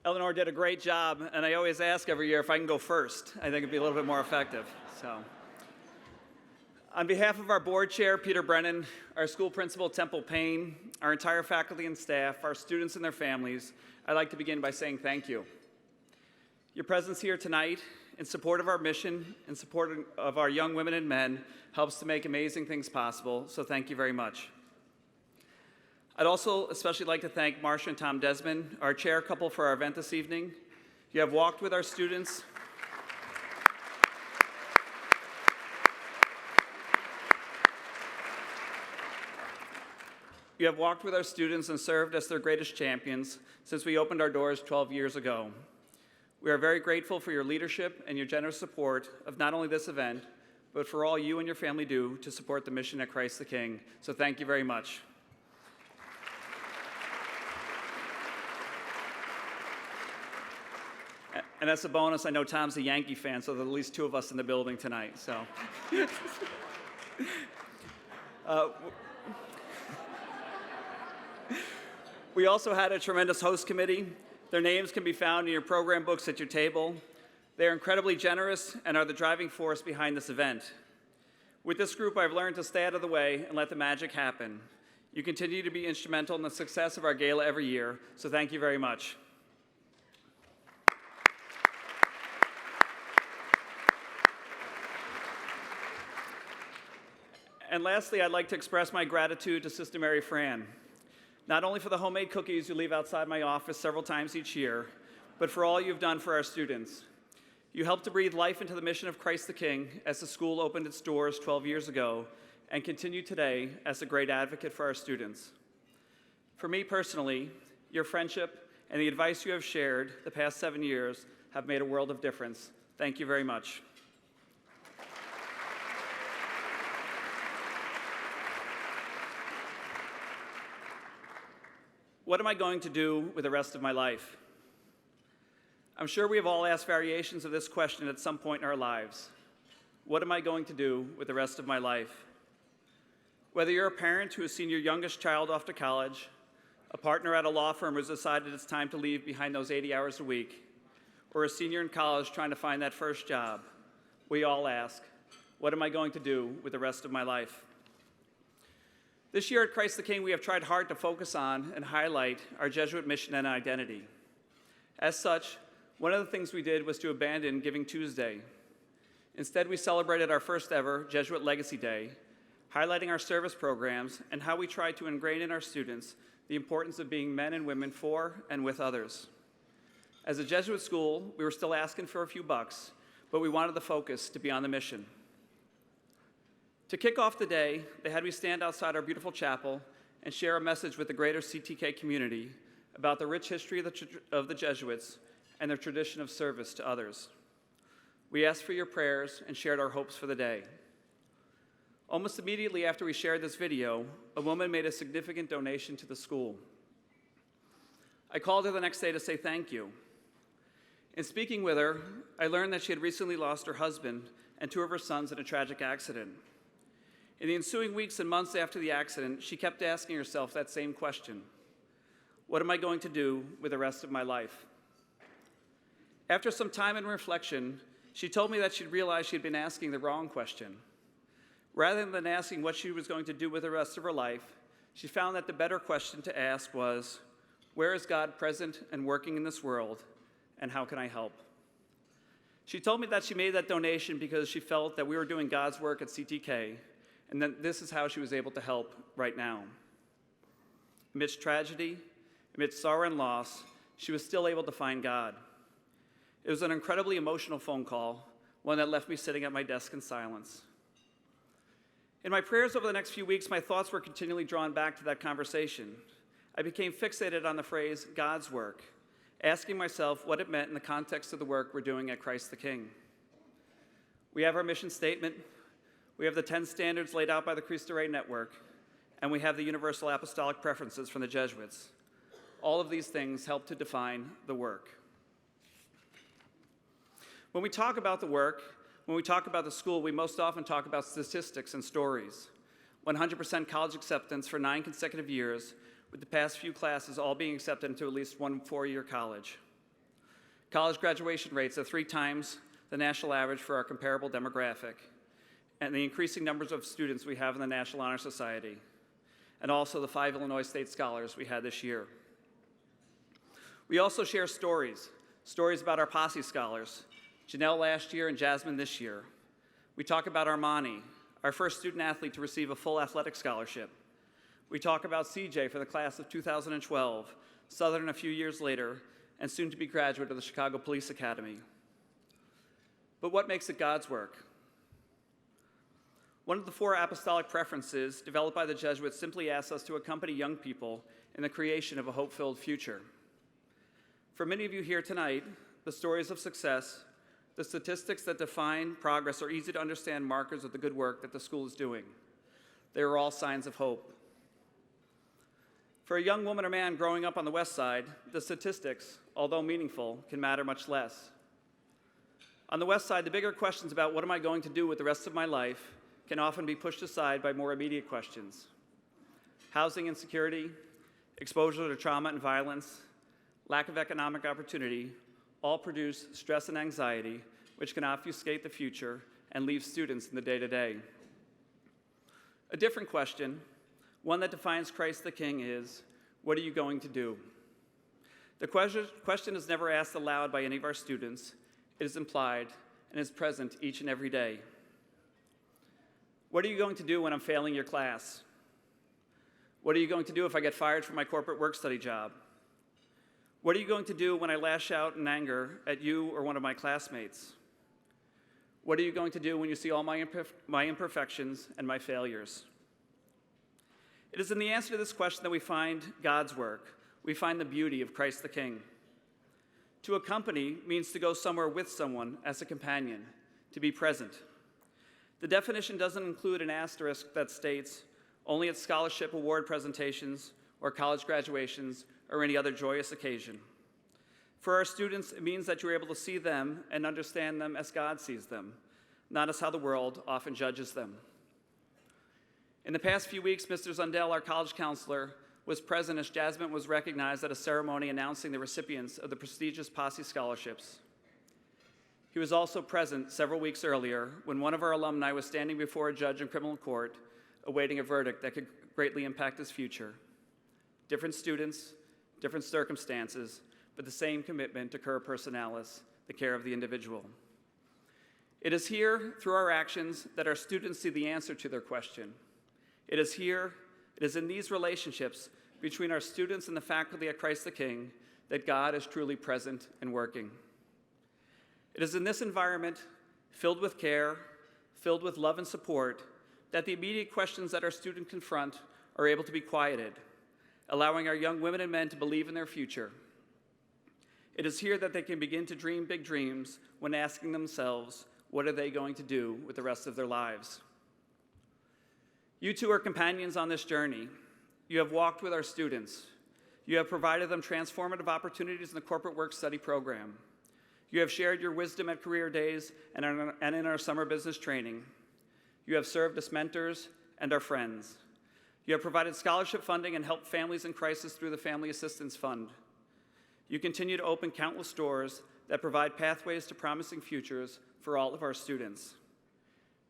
Eleanor did a great job, and I always ask every year if I can go first. I think it'd be a little bit more effective. So, on behalf of our board chair, Peter Brennan, our school principal, Temple Payne, our entire faculty and staff, our students and their families, I'd like to begin by saying thank you. Your presence here tonight, in support of our mission, in support of our young women and men, helps to make amazing things possible, so thank you very much. I'd also especially like to thank Marcia and Tom Desmond, our chair couple, for our event this evening. You have walked with our students. You have walked with our students and served as their greatest champions since we opened our doors 12 years ago. We are very grateful for your leadership and your generous support of not only this event, but for all you and your family do to support the mission at Christ the King. So thank you very much. And as a bonus, I know Tom's a Yankee fan, so there are at least two of us in the building tonight. So, we also had a tremendous host committee. Their names can be found in your program books at your table. They are incredibly generous and are the driving force behind this event. With this group, I've learned to stay out of the way and let the magic happen. You continue to be instrumental in the success of our gala every year, so thank you very much. And lastly, I'd like to express my gratitude to Sister Mary Fran, not only for the homemade cookies you leave outside my office several times each year, but for all you've done for our students. You helped to breathe life into the mission of Christ the King as the school opened its doors 12 years ago and continue today as a great advocate for our students. For me personally, your friendship and the advice you have shared the past 7 years have made a world of difference. Thank you very much. What am I going to do with the rest of my life? I'm sure we have all asked variations of this question at some point in our lives. What am I going to do with the rest of my life? Whether you're a parent who has seen your youngest child off to college, a partner at a law firm who's decided it's time to leave behind those 80 hours a week, or a senior in college trying to find that first job, we all ask, what am I going to do with the rest of my life? This year at Christ the King, we have tried hard to focus on and highlight our Jesuit mission and identity. As such, one of the things we did was to abandon Giving Tuesday. Instead, we celebrated our first ever Jesuit Legacy Day, highlighting our service programs and how we tried to ingrain in our students the importance of being men and women for and with others. As a Jesuit school, we were still asking for a few bucks, but we wanted the focus to be on the mission. To kick off the day, they had me stand outside our beautiful chapel and share a message with the greater CTK community about the rich history of the Jesuits and their tradition of service to others. We asked for your prayers and shared our hopes for the day. Almost immediately after we shared this video, a woman made a significant donation to the school. I called her the next day to say thank you. In speaking with her, I learned that she had recently lost her husband and two of her sons in a tragic accident. In the ensuing weeks and months after the accident, she kept asking herself that same question: what am I going to do with the rest of my life? After some time and reflection, she told me that she'd realized she'd been asking the wrong question. Rather than asking what she was going to do with the rest of her life, she found that the better question to ask was, where is God present and working in this world, and how can I help? She told me that she made that donation because she felt that we were doing God's work at CTK, and that this is how she was able to help right now. Amidst tragedy, amidst sorrow and loss, she was still able to find God. It was an incredibly emotional phone call, one that left me sitting at my desk in silence. In my prayers over the next few weeks, my thoughts were continually drawn back to that conversation. I became fixated on the phrase, God's work, asking myself what it meant in the context of the work we're doing at Christ the King. We have our mission statement, we have the 10 standards laid out by the Cristo Rey Network, and we have the universal apostolic preferences from the Jesuits. All of these things help to define the work. When we talk about the work, when we talk about the school, we most often talk about statistics and stories. 100% college acceptance for 9 consecutive years, with the past few classes all being accepted into at least one 4-year college. college graduation rates are 3 times the national average for our comparable demographic, and the increasing numbers of students we have in the National Honor Society, and also the 5 Illinois State Scholars we had this year. We also share stories about our Posse Scholars, Janelle last year and Jasmine this year. We talk about Armani, our first student athlete to receive a full athletic scholarship. We talk about CJ for the class of 2012, Southern a few years later, and soon to be graduate of the Chicago Police Academy. But what makes it God's work? One of the 4 apostolic preferences developed by the Jesuits simply asks us to accompany young people in the creation of a hope-filled future. For many of you here tonight, the stories of success, the statistics that define progress are easy to understand markers of the good work that the school is doing. They are all signs of hope. For a young woman or man growing up on the West Side, the statistics, although meaningful, can matter much less. On the West Side, the bigger questions about what am I going to do with the rest of my life can often be pushed aside by more immediate questions. Housing insecurity, exposure to trauma and violence, lack of economic opportunity, all produce stress and anxiety, which can obfuscate the future and leave students in the day-to-day. A different question, one that defines Christ the King, is, what are you going to do? The question is never asked aloud by any of our students. It is implied and is present each and every day. What are you going to do when I'm failing your class? What are you going to do if I get fired from my corporate work-study job? What are you going to do when I lash out in anger at you or one of my classmates? What are you going to do when you see all my imperfections and my failures? It is in the answer to this question that we find God's work. We find the beauty of Christ the King. To accompany means to go somewhere with someone as a companion, to be present. The definition doesn't include an asterisk that states only at scholarship award presentations or college graduations or any other joyous occasion. For our students, it means that you're able to see them and understand them as God sees them, not as how the world often judges them. In the past few weeks, Mr. Zundell, our college counselor, was present as Jasmine was recognized at a ceremony announcing the recipients of the prestigious Posse Scholarships. He was also present several weeks earlier when one of our alumni was standing before a judge in criminal court awaiting a verdict that could greatly impact his future. Different students, different circumstances, but the same commitment to cura personalis, the care of the individual. It is here, through our actions, that our students see the answer to their question. It is in these relationships between our students and the faculty at Christ the King that God is truly present and working. It is in this environment, filled with care, filled with love and support, that the immediate questions that our students confront are able to be quieted, allowing our young women and men to believe in their future. It is here that they can begin to dream big dreams when asking themselves, what are they going to do with the rest of their lives? You two are companions on this journey. You have walked with our students. You have provided them transformative opportunities in the corporate work study program. You have shared your wisdom at career days and in our summer business training. You have served as mentors and our friends. You have provided scholarship funding and helped families in crisis through the Family Assistance Fund. You continue to open countless doors that provide pathways to promising futures for all of our students.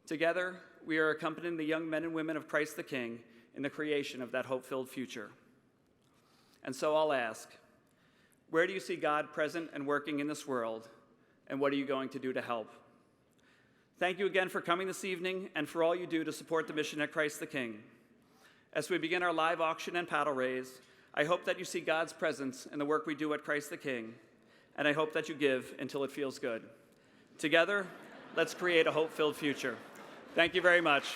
Together, we are accompanying the young men and women of Christ the King in the creation of that hope-filled future. And so I'll ask, where do you see God present and working in this world, and what are you going to do to help? Thank you again for coming this evening and for all you do to support the mission at Christ the King. As we begin our live auction and paddle raise, I hope that you see God's presence in the work we do at Christ the King, and I hope that you give until it feels good. Together, let's create a hope-filled future. Thank you very much.